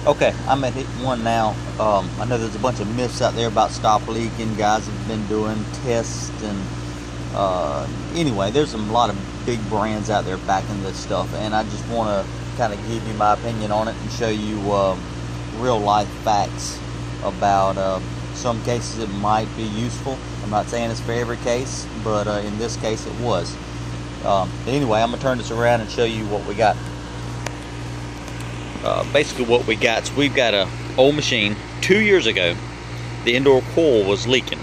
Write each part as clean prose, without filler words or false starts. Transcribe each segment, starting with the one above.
Okay, I'm at hit one now. I know there's a bunch of myths out there about stop leaking. Guys have been doing tests and anyway, there's a lot of big brands out there backing this stuff, and I just want to kind of give you my opinion on it and show you real life facts about some cases it might be useful. I'm not saying it's for every case, but in this case it was. Anyway, I'm going to turn this around and show you what we got. Basically what we got is we've got a old machine. 2 years ago the indoor coil was leaking.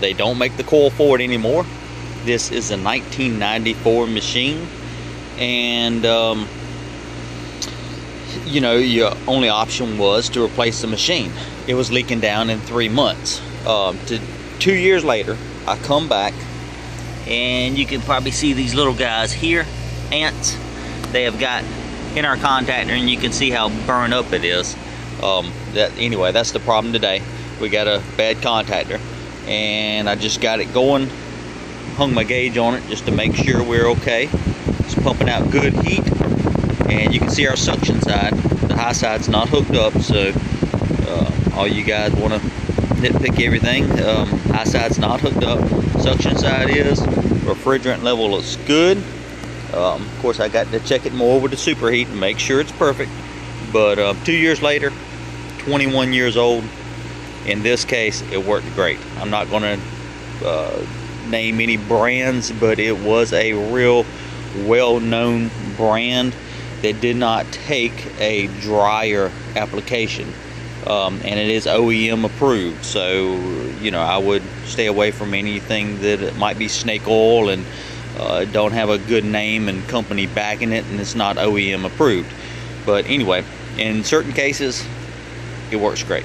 They don't make the coil for it anymore. This is a 1994 machine, and you know, your only option was to replace the machine. It was leaking down in 3 months. 2 years later I come back, and you can probably see these little guys here, ants. They have got in our contactor, and you can see how burned up it is. Anyway, that's the problem today. We got a bad contactor, and I just got it going, hung my gauge on it just to make sure we're okay. It's pumping out good heat, and you can see our suction side. The high side's not hooked up, so all you guys want to nitpick everything, high side's not hooked up, suction side is. Refrigerant level is good. Of course, I got to check it more with the superheat and make sure it's perfect. But 2 years later, 21 years old, in this case, it worked great. I'm not going to name any brands, but it was a real well-known brand that did not take a dryer application. And it is OEM approved, so you know, I would stay away from anything that might be snake oil and don't have a good name and company backing it, and it's not OEM approved. But anyway, in certain cases it works great.